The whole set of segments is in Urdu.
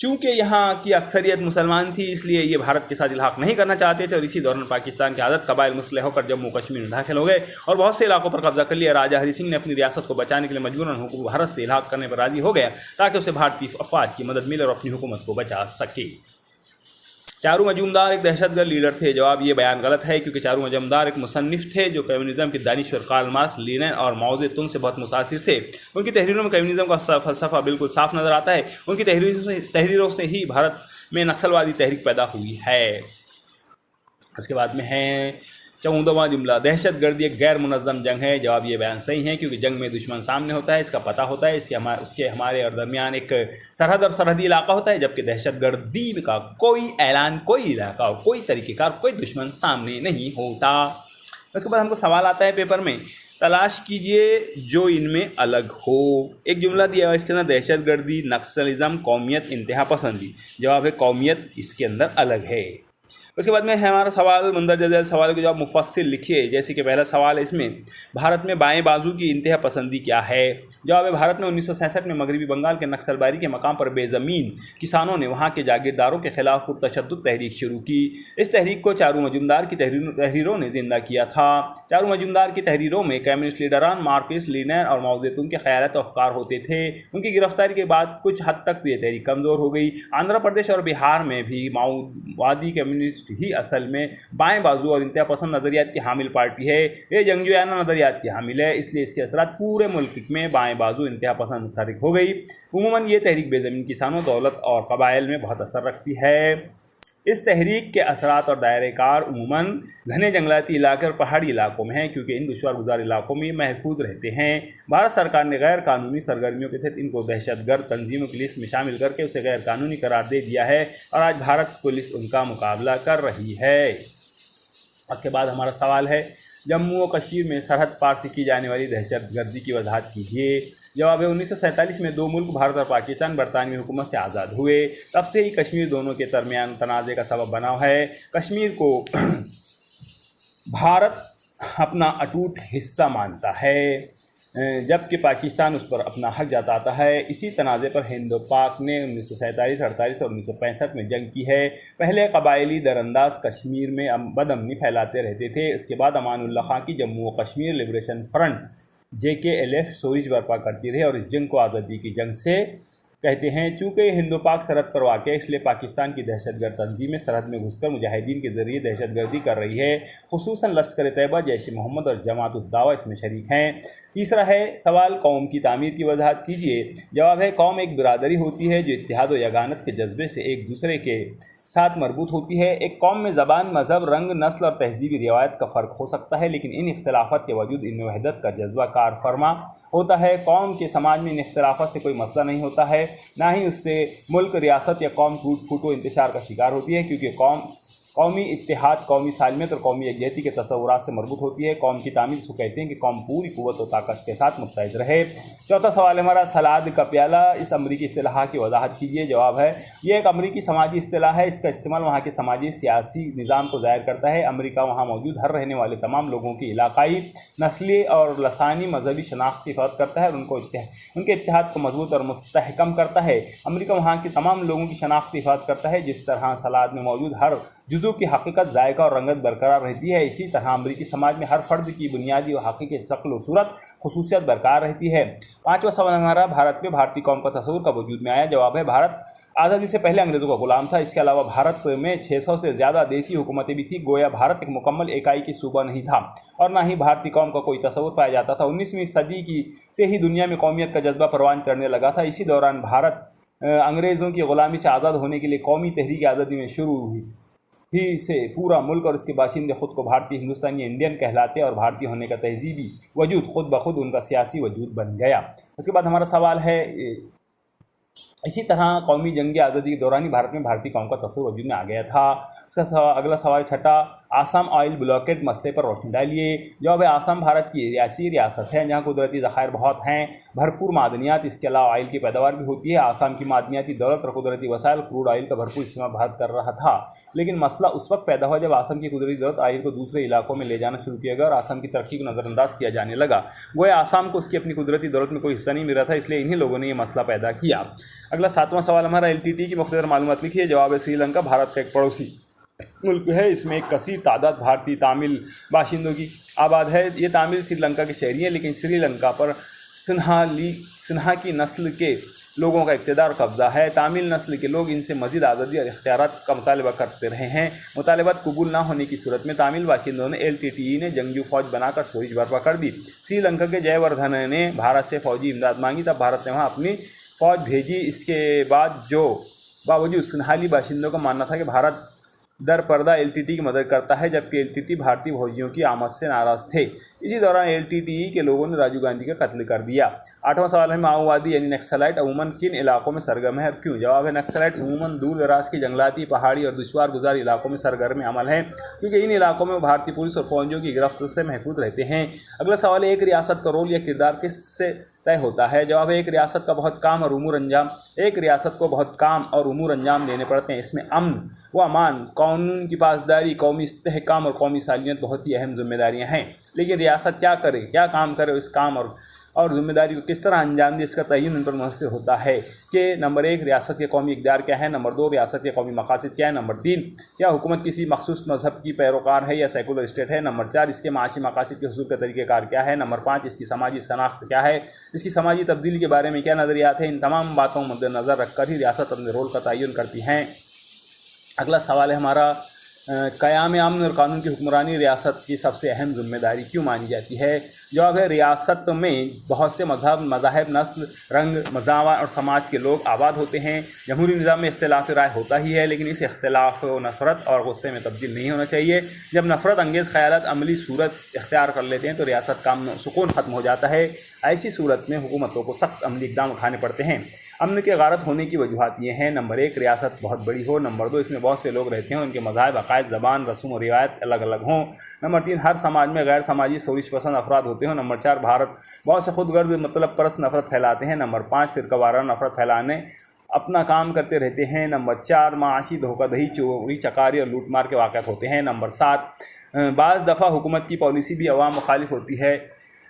چونکہ یہاں کی اکثریت مسلمان تھی اس لیے یہ بھارت کے ساتھ الحاق نہیں کرنا چاہتے تھے، اور اسی دوران پاکستان کے عدد قبائل مسلح ہو کر جموں کشمیر میں داخل ہو گئے اور بہت سے علاقوں پر قبضہ کر لیا۔ راجہ ہری سنگھ نے اپنی ریاست کو بچانے کے لیے مجبوراً حکومت بھارت سے الحاق کرنے پر راضی ہو گیا تاکہ اسے بھارتی افواج کی مدد ملے اور اپنی حکومت کو بچا سکے۔ چارو مجومدار ایک دہشت گرد لیڈر تھے۔ جواب یہ بیان غلط ہے، کیونکہ چارو مجومدار ایک مصنف تھے جو کمیونزم کے دانشور کارل مارکس، لینن اور ماؤ زے تونگ سے بہت متاثر تھے۔ ان کی تحریروں میں کمیونزم کا فلسفہ بالکل صاف نظر آتا ہے۔ ان کی تحریروں سے ہی بھارت میں نکسلوادی تحریک پیدا ہوئی ہے۔ اس کے بعد میں ہے 14واں جملہ، دہشت گردی ایک غیر منظم جنگ ہے۔ جواب یہ بیان صحیح ہے، کیونکہ جنگ میں دشمن سامنے ہوتا ہے، اس کا پتہ ہوتا ہے، اس کے ہمارے اور درمیان ایک سرحد اور سرحدی علاقہ ہوتا ہے، جبکہ دہشت گردی کا کوئی اعلان، کوئی علاقہ اور کوئی طریقہ کار، کوئی دشمن سامنے نہیں ہوتا۔ اس کے بعد ہم کو سوال آتا ہے پیپر میں، تلاش کیجئے جو ان میں الگ ہو۔ ایک جملہ دیا ہے اس کے اندر، دہشت گردی، نکسلزم، قومیت، انتہا پسندی۔ جواب ہے قومیت اس کے اندر الگ ہے۔ اس کے بعد میں ہمارا سوال مندرجہ ذیل سوال کے جواب مفصل لکھیے۔ جیسے کہ پہلا سوال ہے اس میں، بھارت میں بائیں بازو کی انتہا پسندی کیا ہے؟ جواب ہے بھارت میں 1967 میں مغربی بنگال کے نکسل باری کے مقام پر بے زمین کسانوں نے وہاں کے جاگیرداروں کے خلاف پرتشدد تحریک شروع کی۔ اس تحریک کو چارو مجومدار کی تحریروں نے زندہ کیا تھا۔ چارو مجومدار کی تحریروں میں کمیونسٹ لیڈران مارکس، لینن اور ماؤ زے تونگ کے خیالات و افکار ہوتے تھے۔ ان کی گرفتاری کے بعد کچھ حد تک یہ تحریک کمزور ہو گئی۔ آندھرا پردیش اور بہار میں بھی ماؤوادی کمیونسٹ ہی اصل میں بائیں بازو اور انتہا پسند نظریات کی حامل پارٹی ہے۔ یہ جنگجویانہ نظریات کی حامل ہے، اس لیے اس کے اثرات پورے ملک میں بائیں بازو انتہا پسند متحرک ہو گئی۔ عموماً یہ تحریک بے زمین کسانوں، دولت اور قبائل میں بہت اثر رکھتی ہے۔ اس تحریک کے اثرات اور دائرۂ کار عموماً گھنے جنگلاتی علاقے اور پہاڑی علاقوں میں ہیں، کیونکہ ان دشوار گزار علاقوں میں محفوظ رہتے ہیں۔ بھارت سرکار نے غیر قانونی سرگرمیوں کے تحت ان کو دہشت گرد تنظیموں کی لسٹ میں شامل کر کے اسے غیر قانونی قرار دے دیا ہے، اور آج بھارت پولیس ان کا مقابلہ کر رہی ہے۔ اس کے بعد ہمارا سوال ہے، جموں و کشمیر میں سرحد پار سے کی جانے والی دہشت گردی کی وضاحت کیجیے۔ جواب ہے 1947 میں دو ملک بھارت اور پاکستان برطانوی حکومت سے آزاد ہوئے، تب سے ہی کشمیر دونوں کے درمیان تنازع کا سبب بنا ہے۔ کشمیر کو بھارت اپنا اٹوٹ حصہ مانتا ہے، جبکہ پاکستان اس پر اپنا حق جتاتا ہے۔ اسی تنازع پر ہند و پاک نے 1947، 48 اور 1965 میں جنگ کی ہے۔ پہلے قبائلی درانداز کشمیر میں بدامنی پھیلاتے رہتے تھے۔ اس کے بعد امان اللہ خان کی جموں و کشمیر لبریشن فرنٹ JKLF سوزش برپا کرتی رہی، اور اس جنگ کو آزادی کی جنگ سے کہتے ہیں۔ چونکہ یہ ہند و پاک سرحد پر واقع ہے، اس لیے پاکستان کی دہشت گرد تنظیمیں سرحد میں گھس کر مجاہدین کے ذریعے دہشت گردی کر رہی ہے، خصوصاً لشکر طیبہ، جیش محمد اور جماعت الدعوہ اس میں شریک ہیں۔ تیسرا ہے سوال، قوم کی تعمیر کی وضاحت کیجیے۔ جواب ہے قوم ایک برادری ہوتی ہے جو اتحاد و یگانت کے جذبے سے ایک دوسرے کے ساتھ مربوط ہوتی ہے۔ ایک قوم میں زبان، مذہب، رنگ، نسل اور تہذیبی روایت کا فرق ہو سکتا ہے، لیکن ان اختلافات کے باوجود ان میں وحدت کا جذبہ کار فرما ہوتا ہے۔ قوم کے سماج میں ان اختلافات سے کوئی مسئلہ نہیں ہوتا ہے، نہ ہی اس سے ملک، ریاست یا قوم ٹوٹ پھوٹ و انتشار کا شکار ہوتی ہے، کیونکہ قومی اتحاد، قومی سالمیت اور قومی یکجہتی کے تصورات سے مربوط ہوتی ہے۔ قوم کی تعمیر کو کہتے ہیں کہ قوم پوری قوت و طاقت کے ساتھ متحد رہے۔ چوتھا سوال ہمارا، سلاد کا پیالہ، اس امریکی اصطلاح کی وضاحت کیجیے۔ جواب ہے یہ ایک امریکی سماجی اصطلاح ہے، اس کا استعمال وہاں کے سماجی سیاسی نظام کو ظاہر کرتا ہے۔ امریکہ وہاں موجود ہر رہنے والے تمام لوگوں کی علاقائی، نسلی اور لسانی مذہبی شناخت کی حفاظت کرتا ہے اور ان کے اتحاد کو مضبوط اور مستحکم کرتا ہے۔ امریکہ وہاں کے تمام لوگوں کی شناخت کی حفاظت کرتا ہے۔ جس طرح سلاد میں موجود ہر جزو کی حقیقت، ذائقہ اور رنگت برقرار رہتی ہے، اسی طرح امریکی سماج میں ہر فرد کی بنیادی و حقیقی شکل و صورت، خصوصیت برقرار رہتی ہے۔ پانچواں سوال ہمارا، بھارت میں بھارتی قوم کا تصور کب وجود میں آیا؟ جواب ہے بھارت آزادی سے پہلے انگریزوں کا غلام تھا۔ اس کے علاوہ بھارت میں 600 سے زیادہ دیسی حکومتیں بھی تھیں، گویا بھارت ایک مکمل اکائی کی صوبہ نہیں تھا، اور نہ ہی بھارتی قوم کا کوئی تصور پایا جاتا تھا۔ 19ویں صدی سے ہی دنیا میں قومیت کا جذبہ پروان چڑھنے لگا تھا۔ اسی دوران بھارت انگریزوں کی غلامی سے آزاد ہونے کے لیے قومی تحریک آزادی میں شروع ہوئی ہی سے پورا ملک اور اس کے باشندے خود کو بھارتی، ہندوستانی، انڈین کہلاتے، اور بھارتی ہونے کا تہذیبی وجود خود بخود ان کا سیاسی وجود بن گیا۔ اس کے بعد ہمارا سوال ہے، اسی طرح قومی جنگ آزادی کے دوران ہی بھارت میں بھارتی قوم کا تصور وجود میں آ گیا تھا۔ اس کا اگلا سوال چھٹا، آسام آئل بلاکیڈ مسئلے پر روشنی ڈالیے۔ جواب ہے آسام بھارت کی ریاست ہے جہاں قدرتی ذخائر بہت ہیں، بھرپور معدنیات، اس کے علاوہ آئل کی پیداوار بھی ہوتی ہے۔ آسام کی معدنیاتی دولت اور قدرتی وسائل، کروڈ آئل کا بھرپور استعمال بھارت کر رہا تھا، لیکن مسئلہ اس وقت پیدا ہوا جب آسام کی قدرتی دولت آئل کو دوسرے علاقوں میں لے جانا شروع کیا گیا اور آسام کی ترقی کو نظر انداز کیا جانے لگا۔ گویا آسام کو اس کی اپنی قدرتی دولت میں کوئی حصہ نہیں مل رہا تھا، اس لیے انہی لوگوں نے یہ مسئلہ پیدا کیا۔ اگلا 7واں سوال ہمارا LTTE کی مختصر معلومات لکھیے. جواب ہے سری لنکا بھارت کا ایک پڑوسی ملک ہے. اس میں ایک کثیر تعداد بھارتی تامل باشندوں کی آباد ہے. یہ تامل سری لنکا کے شہری ہیں، لیکن سری لنکا پر سنہا کی نسل کے لوگوں کا اقتدار قبضہ ہے. تامل نسل کے لوگ ان سے مزید آزادی اور اختیارات کا مطالبہ کرتے رہے ہیں. مطالبات قبول نہ ہونے کی صورت میں تامل باشندوں نے LTTE نے جنگجو فوج بنا کر سوئچ برپا کر دی. سری لنکا کے جے وردھن نے بھارت سے فوجی امداد مانگی، تب بھارت نے وہاں اپنی فوج بھیجی. اس کے باوجود سنہالی باشندوں کا ماننا تھا کہ بھارت در پردہ LTTE کی مدد کرتا ہے، جبکہ LTTE بھارتی فوجیوں کی آمد سے ناراض تھے. اسی دوران LTTE کے لوگوں نے راجیو گاندھی کا قتل کر دیا. 8واں سوال ہے ماؤوادی یعنی نکسلائٹ عموماً کن علاقوں میں سرگرم ہے اور کیوں؟ جواب ہے نکسلائٹ عموماً دور دراز کے جنگلاتی، پہاڑی اور دشوار گزار علاقوں میں سرگرم عمل ہے، کیونکہ ان علاقوں میں بھارتی پولیس اور فوجیوں کی گرفت سے محفوظ رہتے ہیں. اگلا سوال ہے ایک ریاست کا رول یا کردار کس سے طے ہوتا ہے؟ جواب ہے ایک ریاست کا بہت کام اور امور انجام ایک ریاست کو بہت کام اور امور انجام دینے پڑتے ہیں. اس میں امن و امان، قانون کی پاسداری، قومی استحکام اور قومی سالمیت بہت ہی اہم ذمہ داریاں ہیں. لیکن ریاست کیا کرے، کیا کام کرے، اس کام اور ذمہ داری کو کس طرح انجام دے، اس کا تعین ان پر منحصر ہوتا ہے کہ نمبر 1 ریاست کے قومی اقدار کیا ہے، نمبر 2 ریاست کے قومی مقاصد کیا ہے، نمبر 3 کیا حکومت کسی مخصوص مذہب کی پیروکار ہے یا سیکولر اسٹیٹ ہے، نمبر 4 اس کے معاشی مقاصد کے حصول کا طریقہ کار کیا ہے، نمبر 5 اس کی سماجی شناخت کیا ہے، اس کی سماجی تبدیلی کے بارے میں کیا نظریات ہیں. ان تمام باتوں کو مد نظر رکھ کر ہی ریاست اپنے رول کا تعین کرتی ہیں. اگلا سوال ہے ہمارا قیام امن اور قانون کی حکمرانی ریاست کی سب سے اہم ذمہ داری کیوں مانی جاتی ہے؟ جواب ہے ریاست میں بہت سے مذاہب، نسل، رنگ، مزاوا اور سماج کے لوگ آباد ہوتے ہیں. جمہوری نظام میں اختلاف رائے ہوتا ہی ہے، لیکن اس اختلاف و نفرت اور غصے میں تبدیل نہیں ہونا چاہیے. جب نفرت انگیز خیالات عملی صورت اختیار کر لیتے ہیں تو ریاست کا امن و سکون ختم ہو جاتا ہے. ایسی صورت میں حکومتوں کو سخت عملی اقدام اٹھانے پڑتے ہیں. امن کے غارت ہونے کی وجوہات یہ ہیں: نمبر 1 ریاست بہت بڑی ہو، نمبر 2 اس میں بہت سے لوگ رہتے ہیں، ان کے مذاہب، عقائد، زبان، رسوم و روایت الگ الگ ہوں، نمبر 3 ہر سماج میں غیر سماجی سوچ پسند افراد ہوتے ہیں، نمبر 4 بھارت بہت سے خود غرض مطلب پرست نفرت پھیلاتے ہیں، نمبر 5 فرقہ وارانہ نفرت پھیلانے اپنا کام کرتے رہتے ہیں، نمبر 4 معاشی دھوکہ دہی، چوری چکاری اور لوٹ مار کے واقعات ہوتے ہیں، نمبر 7 بعض دفعہ حکومت کی پالیسی بھی عوام مخالف ہوتی ہے.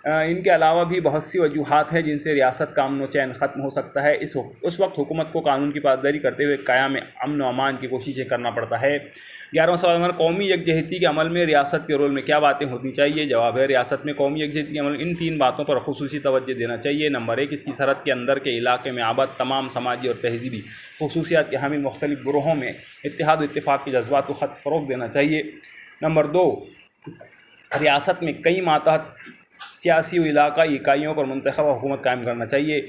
ان کے علاوہ بھی بہت سی وجوہات ہیں جن سے ریاست کا امن و چین ختم ہو سکتا ہے. اس وقت حکومت کو قانون کی پاسداری کرتے ہوئے قیام امن و امان کی کوششیں کرنا پڑتا ہے. 11واں سوال ہمارا قومی یکجہتی کے عمل میں ریاست کے رول میں کیا باتیں ہونی چاہیے؟ جواب ہے ریاست میں قومی یکجہتی کے عمل ان 3 باتوں پر خصوصی توجہ دینا چاہیے. نمبر 1 اس کی سرحد کے اندر کے علاقے میں آباد تمام سماجی اور تہذیبی خصوصیات کے حامل مختلف گروہوں میں اتحاد و اتفاق کے جذبات کو فروغ دینا چاہیے. نمبر 2 ریاست میں کئی ماتحت سیاسی و علاقائی اکائیوں پر منتخبہ حکومت قائم کرنا چاہیے.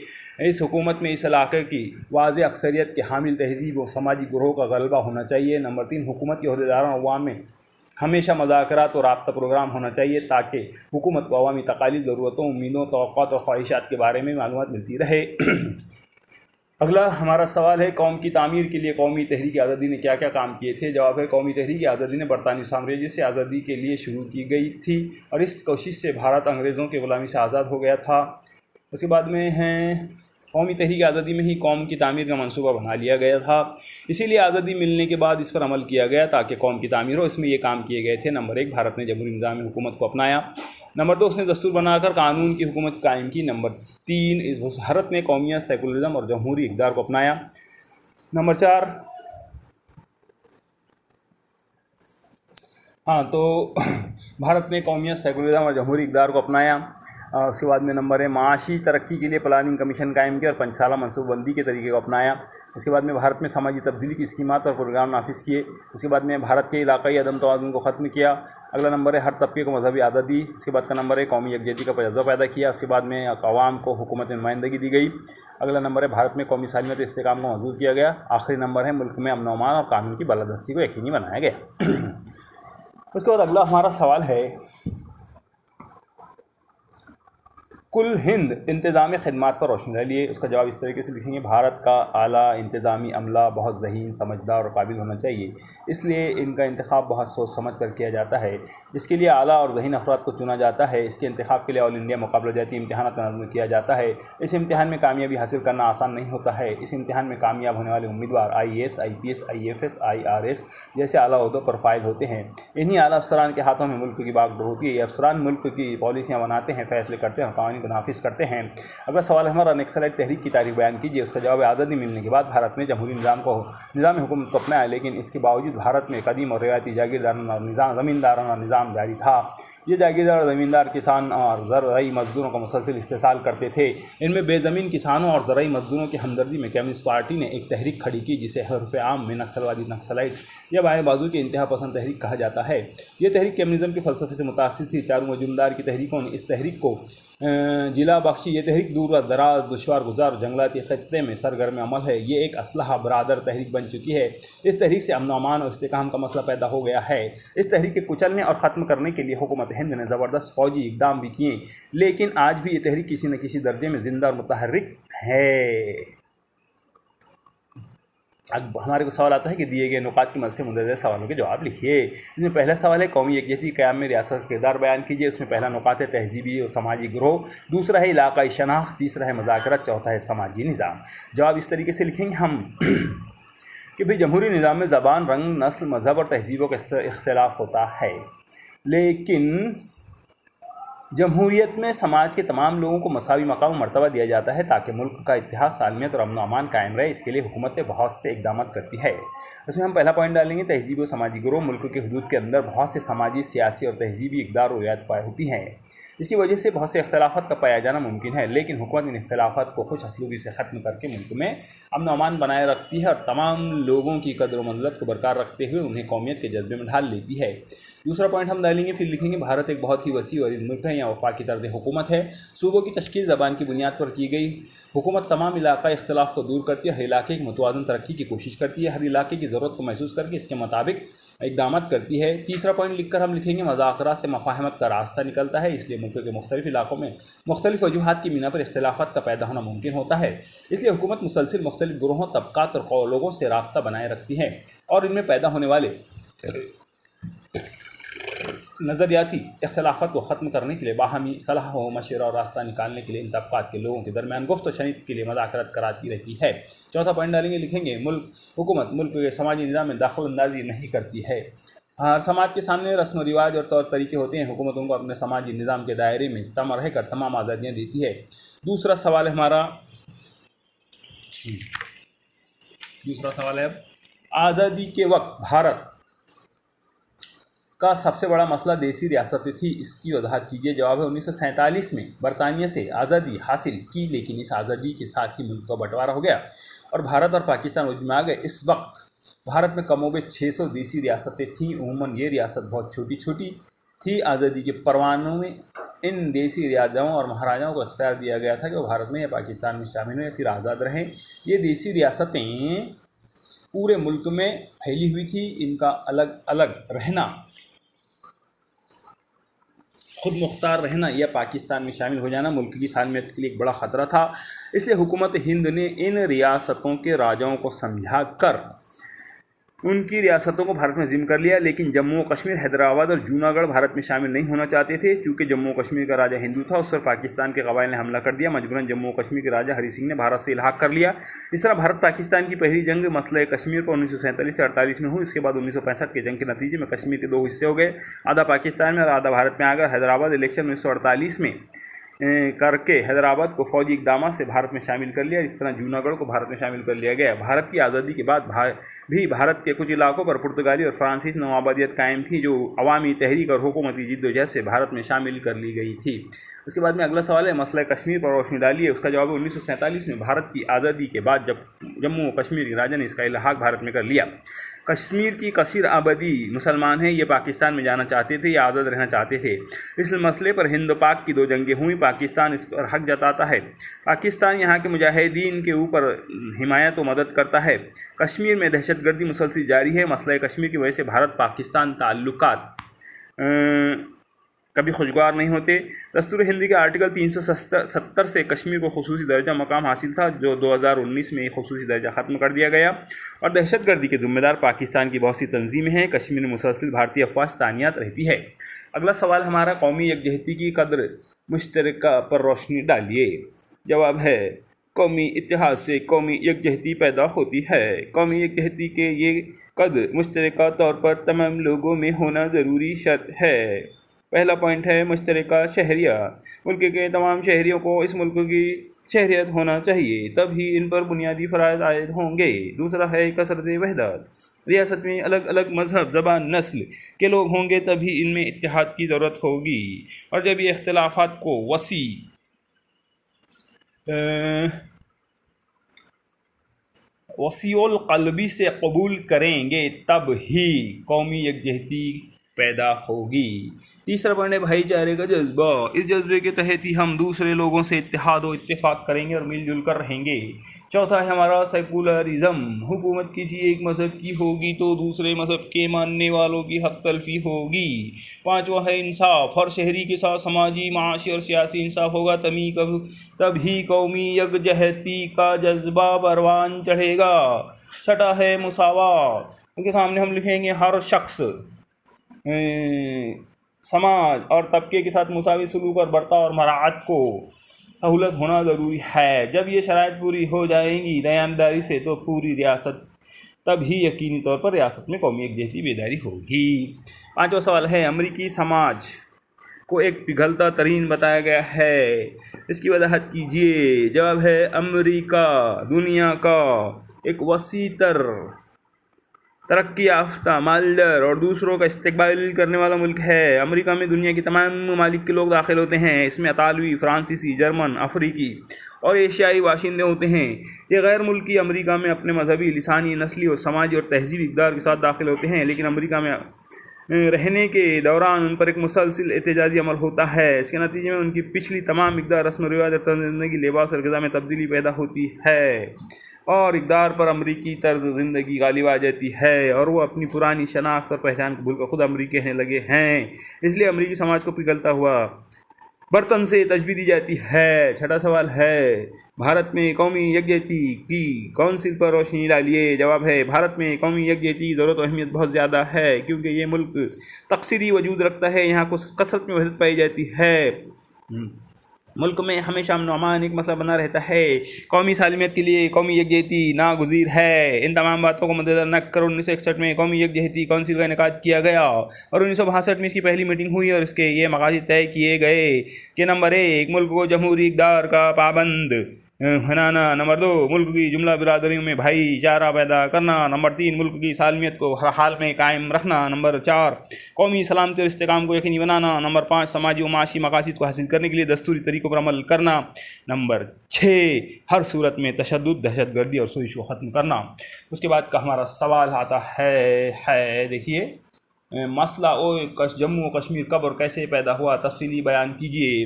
اس حکومت میں اس علاقے کی واضح اکثریت کے حامل تہذیب و سماجی گروہ کا غلبہ ہونا چاہیے. نمبر 3 حکومت کے عہدیداروں اور عوام میں ہمیشہ مذاکرات اور رابطہ پروگرام ہونا چاہیے تاکہ حکومت کو عوامی تقاضوں، ضرورتوں، امیدوں، توقعات اور خواہشات کے بارے میں معلومات ملتی رہے. اگلا ہمارا سوال ہے قوم کی تعمیر کے لیے قومی تحریک آزادی نے کیا کیا کام کیے تھے؟ جواب ہے قومی تحریک آزادی نے برطانوی سامراجیہ سے آزادی کے لیے شروع کی گئی تھی اور اس کوشش سے بھارت انگریزوں کے غلامی سے آزاد ہو گیا تھا. اس کے بعد میں ہیں قومی تحریک آزادی میں ہی قوم کی تعمیر کا منصوبہ بنا لیا گیا تھا، اسی لیے آزادی ملنے کے بعد اس پر عمل کیا گیا تاکہ قوم کی تعمیر ہو. اس میں یہ کام کیے گئے تھے: نمبر 1 بھارت نے جمہوری نظام حکومت کو اپنایا، نمبر 2 اس نے دستور بنا کر قانون کی حکومت قائم کی، نمبر 3 اس بھارت نے قومیت، سیکولرزم اور جمہوری اقدار کو اپنایا، نمبر 4 بھارت نے قومیت، سیکولرزم اور جمہوری اقدار کو اپنایا. اس کے بعد میں نمبر ہے معاشی ترقی کے لیے پلاننگ کمیشن قائم کیا اور 5 سالہ منصوبہ بندی کے طریقے کو اپنایا. اس کے بعد میں بھارت میں سماجی تبدیلی کی اسکیمات اور پروگرام نافذ کیے. اس کے بعد میں بھارت کے علاقائی عدم توازن کو ختم کیا. اگلا نمبر ہے ہر طبقے کو مذہبی آزادی. اس کے بعد کا نمبر ہے قومی یکجہتی کا جذبہ پیدا کیا. اس کے بعد میں عوام کو حکومت میں نمائندگی دی گئی. اگلا نمبر ہے بھارت میں قومی سالمیت اور استحکام کو مضبوط کیا گیا. آخری نمبر ہے ملک میں امن و امان اور قانون کی بالادستی کو یقینی بنایا گیا. اس کے بعد اگلا ہمارا سوال ہے کل ہند انتظامی خدمات پر روشنی ڈالیے. اس کا جواب اس طریقے سے لکھیں گے: بھارت کا اعلیٰ انتظامی عملہ بہت ذہین، سمجھدار اور قابل ہونا چاہیے، اس لیے ان کا انتخاب بہت سوچ سمجھ کر کیا جاتا ہے. اس کے لیے اعلیٰ اور ذہین افراد کو چنا جاتا ہے. اس کے انتخاب کے لیے آل انڈیا مقابلہ جاتی امتحانات کا نظم کیا جاتا ہے. اس امتحان میں کامیابی حاصل کرنا آسان نہیں ہوتا ہے. اس امتحان میں کامیاب ہونے والے امیدوار IAS، IPS، IFS، IRS جیسے اعلیٰ عہدوں پر فائز ہوتے ہیں. انہی اعلیٰ افسران کے ہاتھوں میں ملک کی باغ ڈور ہوتی ہے. یہ افسران ملک کی پالیسیاں بناتے ہیں، فیصلے کرتے ہیں اور قوانین قوانین کو نافذ کرتے ہیں۔ اگلا سوال ہمارا نکسلائٹ تحریک کی تاریخ بیان کیجیے۔ اس کا جواب آزادی ملنے کے بعد بھارت نے جمہوری نظام حکومت کو اپنایا، لیکن اس کے باوجود بھارت میں قدیم اور روایتی جاگیردارانہ زمیندارانہ نظام جاری تھا۔ یہ جاگیردار زمیندار کسان اور زرعی مزدوروں کا مسلسل استحصال کرتے تھے۔ ان میں بے زمین کسانوں اور زرعی مزدوروں کی ہمدردی میں کمیونسٹ پارٹی نے ایک تحریک کھڑی کی جسے حرف عام میں نکسلوادی نکسلائٹ یا بائیں بازو کی انتہا پسند تحریک کہا جاتا ہے۔ یہ تحریک کمیونزم کے فلسفے سے متاثر تھی۔ چاروں مجمدار کی تحریکوں نے اس تحریک کو جلا بخشی۔ یہ تحریک دور دراز دشوار گزار جنگلاتی خطے میں سرگرم عمل ہے۔ یہ ایک اسلحہ برادر تحریک بن چکی ہے۔ اس تحریک سے امن و امان اور استحکام کا مسئلہ پیدا ہو گیا ہے۔ اس تحریک کے کچلنے اور ختم کرنے کے لیے حکومت ہند نے زبردست فوجی اقدام بھی کیے، لیکن آج بھی یہ تحریک کسی نہ کسی درجے میں زندہ اور متحرک ہے۔ اب ہمارے کو سوال آتا ہے کہ دیے گئے نکات کی مدد سے مندرجہ سوالوں کے جواب لکھیے۔ اس میں پہلا سوال ہے قومی یکجہتی قیام میں ریاست کا کردار بیان کیجیے۔ اس میں پہلا نکات ہے تہذیبی اور سماجی گروہ، دوسرا ہے علاقائی شناخت، تیسرا ہے مذاکرات، چوتھا ہے سماجی نظام۔ جواب اس طریقے سے لکھیں گے ہم کہ بھئی جمہوری نظام میں زبان، رنگ، نسل، مذہب اور تہذیبوں کا اختلاف ہوتا ہے، لیکن جمہوریت میں سماج کے تمام لوگوں کو مساوی مقام و مرتبہ دیا جاتا ہے تاکہ ملک کا اتحاد، سالمیت اور امن و امان قائم رہے۔ اس کے لیے حکومتیں بہت سے اقدامات کرتی ہے۔ اس میں ہم پہلا پوائنٹ ڈالیں گے تہذیبی و سماجی گروہ۔ ملک کے حدود کے اندر بہت سے سماجی، سیاسی اور تہذیبی اقدار و روایات پائے ہوتی ہیں۔ اس کی وجہ سے بہت سے اختلافات کا پایا جانا ممکن ہے، لیکن حکومت ان اختلافات کو خوش اسلوبی سے ختم کر کے ملک میں امن و امان بنائے رکھتی ہے اور تمام لوگوں کی قدر و منزلت کو برقرار رکھتے ہوئے انہیں قومیت کے جذبے میں ڈھال لیتی ہے۔ دوسرا پوائنٹ ہم ڈالیں گے، پھر لکھیں گے بھارت ایک بہت ہی وسیع اور عریض ملک ہے، یہاں وفاقی طرز حکومت ہے۔ صوبوں کی تشکیل زبان کی بنیاد پر کی گئی۔ حکومت تمام علاقائی اختلاف کو دور کرتی ہے، ہر علاقے کی متوازن ترقی کی کوشش کرتی ہے، ہر علاقے کی ضرورت کو محسوس کر کے اس کے مطابق اقدامات کرتی ہے۔ تیسرا پوائنٹ لکھ کر ہم لکھیں گے مذاکرات سے مفاہمت کا راستہ نکلتا ہے، اس لیے ملک کے مختلف علاقوں میں مختلف وجوہات کی بنا پر اختلافات کا پیدا ہونا ممکن ہوتا ہے۔ اس لیے حکومت مسلسل مختلف گروہوں، طبقات اور لوگوں سے رابطہ بنائے رکھتی ہے اور ان میں پیدا ہونے والے نظریاتی اختلافات کو ختم کرنے کے لیے باہمی صلاح و مشورہ اور راستہ نکالنے کے لیے ان طبقات کے لوگوں کے درمیان گفت و شنید کے لیے مذاکرات کراتی رہتی ہے۔ چوتھا پوائنٹ ڈالیں گے، لکھیں گے حکومت ملک کے سماجی نظام میں دخل اندازی نہیں کرتی ہے۔ ہر سماج کے سامنے رسم و رواج اور طور طریقے ہوتے ہیں، حکومت ان کو اپنے سماجی نظام کے دائرے میں رہ کر تمام آزادیاں دیتی ہے۔ دوسرا سوال ہے آزادی کے وقت بھارت کا سب سے بڑا مسئلہ دیسی ریاستیں تھی، اس کی وضاحت کیجیے۔ جواب ہے 1947 میں برطانیہ سے آزادی حاصل کی، لیکن اس آزادی کے ساتھ ہی ملک کا بٹوارا ہو گیا اور بھارت اور پاکستان وجود میں آ گئے۔ اس وقت بھارت میں کم و بیش 600 دیسی ریاستیں تھیں، عموماً یہ ریاست بہت چھوٹی چھوٹی تھی۔ آزادی کے پروانوں میں ان دیسی ریاضوں اور مہاراجاؤں کو اختیار دیا گیا تھا کہ وہ بھارت میں یا پاکستان میں شامل ہوئے یا پھر آزاد رہیں۔ یہ دیسی ریاستیں پورے ملک میں پھیلی ہوئی تھی، ان کا الگ الگ رہنا، خود مختار رہنا یا پاکستان میں شامل ہو جانا ملک کی سالمیت کے لیے ایک بڑا خطرہ تھا۔ اس لیے حکومت ہند نے ان ریاستوں کے راجاؤں کو سمجھا کر ان کی ریاستوں کو بھارت میں ضم کر لیا، لیکن جموں و کشمیر، حیدرآباد اور جوناگڑھ بھارت میں شامل نہیں ہونا چاہتے تھے۔ چونکہ جموں و کشمیر کا راجا ہندو تھا، اس پر پاکستان کے قبائل نے حملہ کر دیا، مجبوراً جموں و کشمیر کے راجا ہری سنگھ نے بھارت سے الحاق کر لیا۔ اس طرح بھارت پاکستان کی پہلی جنگ مسئلہ کشمیر پر 1947 سے 48 میں ہوئی۔ اس کے بعد 1965 کی جنگ کے نتیجے میں کشمیر کے دو حصے ہو گئے، آدھا پاکستان میں اور آدھا بھارت میں آ گیا۔ حیدرآباد الیکشن 1948 میں کر کے حیدرآباد کو فوجی اقدامات سے بھارت میں شامل کر لیا، اس طرح جوناگڑھ کو بھارت میں شامل کر لیا گیا۔ بھارت کی آزادی کے بعد بھی بھارت کے کچھ علاقوں پر پرتگالی اور فرانسیسی نوآبادیت قائم تھی، جو عوامی تحریک اور حکومتی جدوجہد سے بھارت میں شامل کر لی گئی تھی۔ اس کے بعد میں اگلا سوال ہے مسئلہ کشمیر پر روشنی ڈالیے۔ اس کا جواب ہے 1947 میں بھارت کی آزادی کے بعد جب جموں و کشمیر کے راجا نے اس کا الحاق بھارت میں کر لیا۔ کشمیر کی کثیر آبادی مسلمان ہیں، یہ پاکستان میں جانا چاہتے تھے یا آزاد رہنا چاہتے تھے۔ اس مسئلے پر ہند و پاک کی 2 جنگیں ہوئیں، پاکستان اس پر حق جتاتا ہے، پاکستان یہاں کے مجاہدین کے اوپر حمایت و مدد کرتا ہے۔ کشمیر میں دہشت گردی مسلسل جاری ہے، مسئلہ کشمیر کی وجہ سے بھارت پاکستان تعلقات کبھی خوشگوار نہیں ہوتے۔ دستور ہند کے آرٹیکل 370 سے کشمیر کو خصوصی درجہ مقام حاصل تھا، جو 2019 میں یہ خصوصی درجہ ختم کر دیا گیا، اور دہشت گردی کے ذمہ دار پاکستان کی بہت سی تنظیمیں ہیں۔ کشمیر میں مسلسل بھارتی افواج تعینات رہتی ہے۔ اگلا سوال ہمارا قومی یکجہتی کی قدر مشترکہ پر روشنی ڈالیے۔ جواب ہے قومی اتحاد سے قومی یکجہتی پیدا ہوتی ہے۔ قومی یکجہتی کے یہ قدر مشترکہ طور پر تمام لوگوں میں ہونا ضروری شرط ہے۔ پہلا پوائنٹ ہے مشترکہ شہریت. ملک کے تمام شہریوں کو اس ملک کی شہریت ہونا چاہیے، تب ہی ان پر بنیادی فرائض عائد ہوں گے. دوسرا ہے کثرت وحدت. ریاست میں الگ الگ مذہب، زبان، نسل کے لوگ ہوں گے تبھی ان میں اتحاد کی ضرورت ہوگی، اور جب یہ اختلافات کو وسیع القلبی سے قبول کریں گے تب ہی قومی یکجہتی پیدا ہوگی. تیسرا پوائنٹ ہے بھائی چارے کا جذبہ. اس جذبے کے تحت ہی ہم دوسرے لوگوں سے اتحاد و اتفاق کریں گے اور مل جل کر رہیں گے. چوتھا ہے ہمارا سیکولرزم. حکومت کسی ایک مذہب کی ہوگی تو دوسرے مذہب کے ماننے والوں کی حق تلفی ہوگی. پانچواں ہے انصاف. ہر شہری کے ساتھ سماجی، معاشی اور سیاسی انصاف ہوگا تبھی قومی یکجہتی کا جذبہ پروان چڑھے گا. چھٹا ہے مساوات. ان کے سامنے ہم لکھیں گے ہر شخص، سماج اور طبقے کے ساتھ مساوی سلوک اور برتاؤ اور مراعات کو سہولت ہونا ضروری ہے. جب یہ شرائط پوری ہو جائیں گی دیانتداری سے تو پوری ریاست، تب ہی یقینی طور پر ریاست میں قومی یکجہتی بیداری ہوگی. پانچواں سوال ہے امریکی سماج کو ایک پگھلتا ترین بتایا گیا ہے، اس کی وضاحت کیجیے. جواب ہے امریکہ دنیا کا ایک وسیع تر، ترقی یافتہ، مالدار اور دوسروں کا استقبال کرنے والا ملک ہے. امریکہ میں دنیا کے تمام ممالک کے لوگ داخل ہوتے ہیں. اس میں اطالوی، فرانسیسی، جرمن، افریقی اور ایشیائی باشندے ہوتے ہیں. یہ غیر ملکی امریکہ میں اپنے مذہبی، لسانی، نسلی اور سماجی اور تہذیبی اقدار کے ساتھ داخل ہوتے ہیں، لیکن امریکہ میں رہنے کے دوران ان پر ایک مسلسل احتجاجی عمل ہوتا ہے. اس کے نتیجے میں ان کی پچھلی تمام اقدار، رسم و رواج اور طرز زندگی، لباس اور غذا میں تبدیلی پیدا ہوتی ہے اور اقدار پر امریکی طرز زندگی غالب آ جاتی ہے، اور وہ اپنی پرانی شناخت اور پہچان کو بھول کر خود امریکی کہنے لگے ہیں. اس لیے امریکی سماج کو پگھلتا ہوا برتن سے تشبیہ دی جاتی ہے. چھٹا سوال ہے بھارت میں قومی یکجہتی کی کونسل پر روشنی ڈالیے. جواب ہے بھارت میں قومی یکجہتی کی ضرورت و اہمیت بہت زیادہ ہے، کیونکہ یہ ملک تکثیری وجود رکھتا ہے. یہاں کثرت میں وحدت پائی جاتی ہے. ملک میں ہمیشہ امن و امان ایک مسئلہ بنا رہتا ہے. قومی سالمیت کے لیے قومی یکجہتی ناگزیر ہے. ان تمام باتوں کو مدنظر رکھ کر 1961 میں قومی یکجہتی کونسل کا انعقاد کیا گیا اور 1962 میں اس کی پہلی میٹنگ ہوئی، اور اس کے یہ مقاصد طے کیے گئے کہ نمبر 1 ملک کو جمہوری اقدار کا پابند بنانا، نمبر 2 ملک کی جملہ برادریوں میں بھائی چارہ پیدا کرنا، نمبر 3 ملک کی سالمیت کو ہر حال میں قائم رکھنا، نمبر 4 قومی سلامتی اور استحکام کو یقینی بنانا، نمبر 5 سماجی و معاشی مقاصد کو حاصل کرنے کے لیے دستوری طریقوں پر عمل کرنا، نمبر 6 ہر صورت میں تشدد، دہشت گردی اور سوزش کو ختم کرنا. اس کے بعد کا ہمارا سوال آتا ہے دیکھیے مسئلہ جموں و کشمیر کب اور کیسے پیدا ہوا، تفصیلی بیان کیجیے.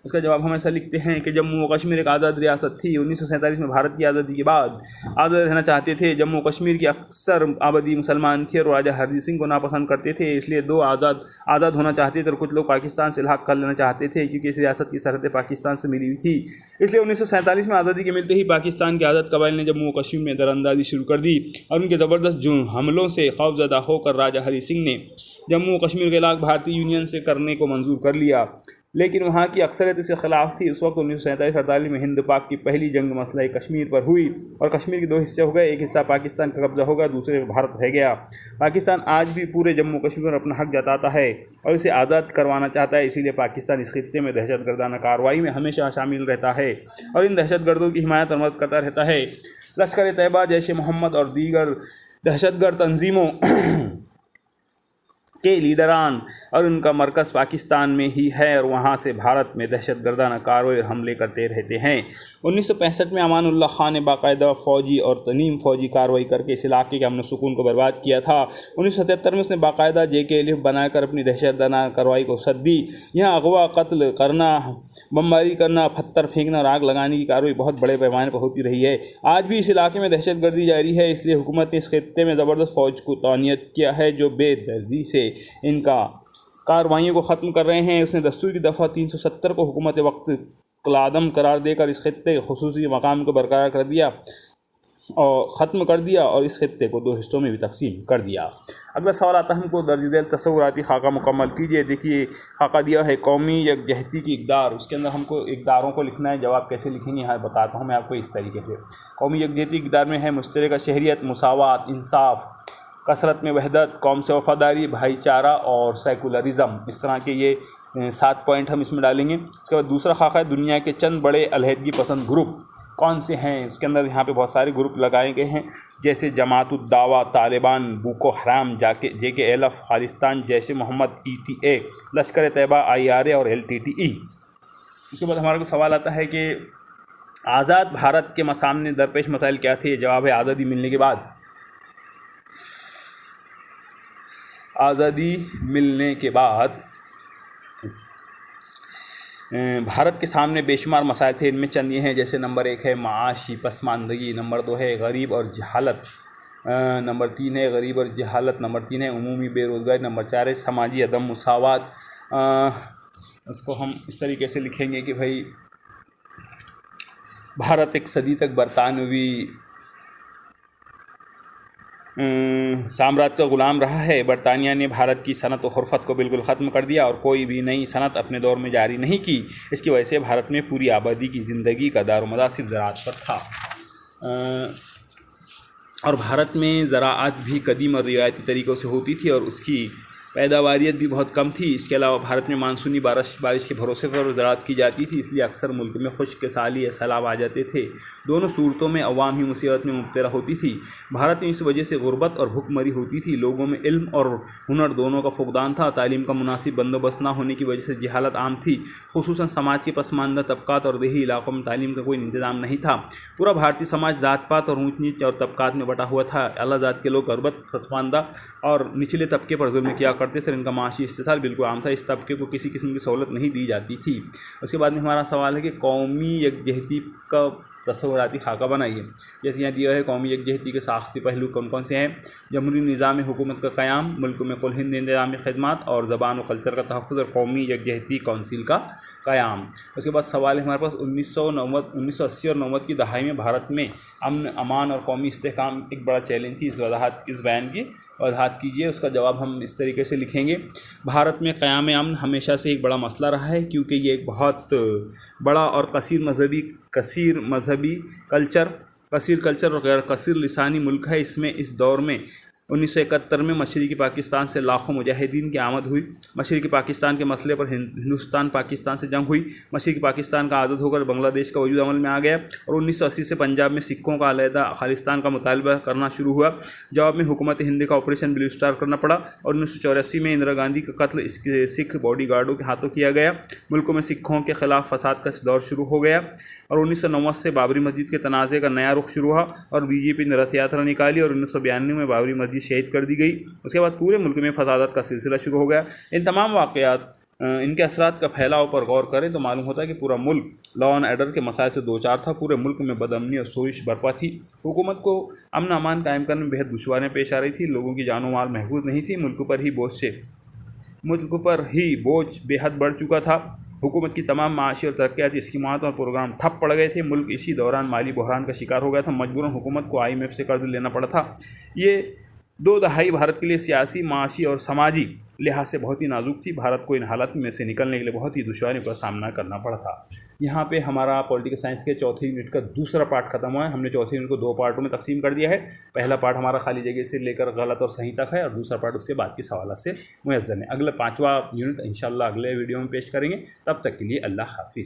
اس کا جواب ہم ایسا لکھتے ہیں کہ جموں و کشمیر ایک آزاد ریاست تھی. 1947 میں بھارت کی آزادی کے بعد آزاد رہنا چاہتے تھے. جموں و کشمیر کی اکثر آبادی مسلمان تھی اور راجہ ہری سنگھ کو ناپسند کرتے تھے، اس لیے دو آزاد ہونا چاہتے تھے، اور کچھ لوگ پاکستان سے الحاق کر لینا چاہتے تھے کیونکہ اس ریاست کی سرحدیں پاکستان سے ملی ہوئی تھی. اس لیے 1947 میں آزادی کے ملتے ہی پاکستان کے آزاد قبائل نے جموں و کشمیر میں دراندازی شروع کر دی، اور ان کے زبردست حملوں سے خوفزدہ ہو کر راجہ ہری سنگھ نے جموں و کشمیر کا علاقہ بھارتی یونین سے کرنے کو منظور کر لیا، لیکن وہاں کی اکثریت اس کے خلاف تھی. اس وقت 1947-48 میں ہند پاک کی پہلی جنگ مسئلہ کشمیر پر ہوئی اور کشمیر کے 2 حصے ہو گئے. ایک حصہ پاکستان کا قبضہ ہوگا، دوسرے بھارت رہ گیا. پاکستان آج بھی پورے جموں کشمیر پر اپنا حق جتاتا ہے اور اسے آزاد کروانا چاہتا ہے. اسی لیے پاکستان اس خطے میں دہشت گردانہ کارروائی میں ہمیشہ شامل رہتا ہے اور ان دہشت گردوں کی حمایت اور مدد کرتا رہتا ہے. لشکر طیبہ، جیش محمد اور دیگر دہشت گرد تنظیموں کے لیڈران اور ان کا مرکز پاکستان میں ہی ہے اور وہاں سے بھارت میں دہشت گردانہ کارروائی اور حملے کرتے رہتے ہیں. 1965 میں امان اللہ خان نے باقاعدہ فوجی اور تنیم فوجی کارروائی کر کے اس علاقے کے امن و سکون کو برباد کیا تھا. 1977 میں اس نے باقاعدہ JKLF بنا کر اپنی دہشت گردانہ کارروائی کو سد دی. یہاں اغوا، قتل کرنا، بمباری کرنا، پتھر پھینکنا اور آگ لگانے کی کارروائی بہت بڑے پیمانے پر ہوتی رہی ہے. آج بھی اس علاقے میں دہشت گردی جاری ہے، اس لیے حکومت نے اس خطے میں زبردست فوج کو تعینات کیا ہے جو بے دردی سے ان کا کارروائیوں کو ختم کر رہے ہیں. اس نے دستور کی دفعہ 370 کو حکومت وقت کالعدم قرار دے کر اس خطے کے خصوصی مقام کو برقرار کر دیا اور ختم کر دیا اور اس خطے کو 2 حصوں میں بھی تقسیم کر دیا. اگلا سوال آتا ہے ہم کو درج ذیل تصوراتی خاکہ مکمل کیجیے. دیکھیے خاکہ دیا ہے قومی یکجہتی کی اقدار، اس کے اندر ہم کو اقداروں کو لکھنا ہے. جواب کیسے لکھیں گے یہاں بتاتا ہوں میں آپ کو اس طریقے سے. قومی یکجہتی اقدار میں ہے مشترکہ شہریت، مساوات، انصاف، کثرت میں وحدت، قوم سے وفاداری، بھائی چارہ اور سیکولرزم، اس طرح کے یہ 7 پوائنٹ ہم اس میں ڈالیں گے۔ اس کے بعد دوسرا خاکہ ہے دنیا کے چند بڑے علیحدگی پسند گروپ کون سے ہیں۔ اس کے اندر یہاں پہ بہت سارے گروپ لگائے گئے ہیں، جیسے Jamaat ud Dawa, Taliban, Boko Haram, JK Khalistan, Jaish Muhammad, ETA، Lashkar طیبہ، IRA اور LTTE۔ اس کے بعد ہمارے کو سوال آتا ہے کہ آزاد بھارت کے سامنے درپیش مسائل کیا تھے؟ جواب ہے آزادی ملنے کے بعد بھارت کے سامنے بے شمار مسائل تھے۔ ان میں چند یہ ہیں، جیسے نمبر 1 ہے معاشی پسماندگی، نمبر 2 ہے غریب اور جہالت، نمبر 3 ہے غریب اور جہالت، نمبر 3 ہے عمومی بے روزگاری، نمبر 4 ہے سماجی عدم مساوات۔ اس کو ہم اس طریقے سے لکھیں گے کہ بھائی بھارت ایک صدی تک برطانوی سامراج کا غلام رہا ہے۔ برطانیہ نے بھارت کی صنعت و حرفت کو بالکل ختم کر دیا اور کوئی بھی نئی صنعت اپنے دور میں جاری نہیں کی۔ اس کی وجہ سے بھارت میں پوری آبادی کی زندگی کا دار و مدار صرف زراعت پر تھا، اور بھارت میں زراعت بھی قدیم اور روایتی طریقوں سے ہوتی تھی اور اس کی پیداواریت بھی بہت کم تھی۔ اس کے علاوہ بھارت میں مانسونی بارش کے بھروسے پر زراعت کی جاتی تھی، اس لیے اکثر ملک میں خشک سالی یا سیلاب آ جاتے تھے۔ دونوں صورتوں میں عوام ہی مصیبت میں مبتلا ہوتی تھی۔ بھارت میں اس وجہ سے غربت اور بھوک مری ہوتی تھی، لوگوں میں علم اور ہنر دونوں کا فقدان تھا، تعلیم کا مناسب بندوبست نہ ہونے کی وجہ سے جہالت عام تھی، خصوصاً سماج کے پسماندہ طبقات اور دیہی علاقوں میں تعلیم کا کوئی انتظام نہیں تھا۔ پورا بھارتی سماج ذات پات اور اونچ نیچ اور طبقات میں بٹا ہوا تھا۔ اعلیٰ ذات کے لوگ غربت، پسماندہ اور نچلے طبقے پر ظلم کیا کرتے تھے، ان کا معاشی استحصال بالکل عام تھا، اس طبقے کو کسی قسم کی سہولت نہیں دی جاتی تھی۔ اس کے بعد میں ہمارا سوال ہے کہ قومی یکجہتی کا تصوراتی خاکہ بنائیے۔ جیسے یہاں دیا ہے قومی یکجہتی کے ساختی پہلو کون کون سے ہیں؟ جمہوری نظام حکومت کا قیام، ملک میں کل ہند انتظامی خدمات اور زبان و کلچر کا تحفظ، اور قومی یکجہتی کونسل کا قیام۔ اس کے بعد سوال ہے ہمارے پاس 1980 اور 90 کی دہائی میں بھارت میں امن، امان اور قومی استحکام ایک بڑا چیلنج تھی، اس بیان کی وضاحت کیجیے۔ اس کا جواب ہم اس طریقے سے لکھیں گے، بھارت میں قیام امن ہمیشہ سے ایک بڑا مسئلہ رہا ہے، کیونکہ یہ ایک بہت بڑا اور کثیر مذہبی کلچر اور غیر کثیر لسانی ملک ہے۔ اس میں اس دور میں 1971 میں مشرقی پاکستان سے لاکھوں مجاہدین کی آمد ہوئی۔ مشرقی پاکستان کے مسئلے پر ہندوستان پاکستان سے جنگ ہوئی۔ مشرقی پاکستان کا عادت ہو کر بنگلہ دیش کا وجود عمل میں آ گیا، اور 1980 سے پنجاب میں سکھوں کا علیحدہ خالصتان کا مطالبہ کرنا شروع ہوا۔ جواب میں حکومت ہند کا آپریشن بلیو اسٹار کرنا پڑا، اور 1984 میں اندرا گاندھی کا قتل اس کے سکھ باڈی گارڈوں کے ہاتھوں کیا گیا۔ ملکوں میں سکھوں کے خلاف فساد کا دور شروع ہو گیا، اور 1990 سے بابری مسجد کے تنازع کا نیا رخ شروع ہوا، اور BJP نے رتھ یاترا نکالی، اور 1992 میں بابری مسجد شہید کر دی گئی۔ اس کے بعد پورے ملک میں فسادات کا سلسلہ شروع ہو گیا۔ ان تمام واقعات، ان کے اثرات کا پھیلاؤ پر غور کریں تو معلوم ہوتا ہے کہ پورا ملک لا اینڈ آرڈر کے مسائل سے دوچار تھا۔ پورے ملک میں بدامنی اور شورش برپا تھی، حکومت کو امن امان قائم کرنے میں بہت دشواریاں پیش آ رہی تھی، لوگوں کی جان و مال محفوظ نہیں تھی، ملک پر ہی بوجھ بے حد بڑھ چکا تھا، حکومت کی تمام معاشی اور ترقیاتی اسکیمات اور پروگرام ٹھپ پڑ گئے تھے، ملک اسی دوران مالی بحران کا شکار ہو گیا تھا، مجبوراً حکومت کو IMF سے قرض لینا پڑا تھا۔ یہ 2 دہائی بھارت کے لیے سیاسی، معاشی اور سماجی لحاظ سے بہت ہی نازک تھی، بھارت کو ان حالات میں سے نکلنے کے لیے بہت ہی دشواریوں کا سامنا کرنا پڑا تھا۔ یہاں پہ ہمارا پولیٹیکل سائنس کے چوتھے یونٹ کا دوسرا پارٹ ختم ہوا ہے۔ ہم نے چوتھے یونٹ کو 2 پارٹوں میں تقسیم کر دیا ہے۔ پہلا پارٹ ہمارا خالی جگہ سے لے کر غلط اور صحیح تک ہے، اور دوسرا پارٹ اس کے بعد کے سوالات سے میسر ہے۔ اگلا 5واں یونٹ انشاءاللہ اگلے ویڈیو میں پیش کریں گے، تب تک کے لیے اللہ حافظ۔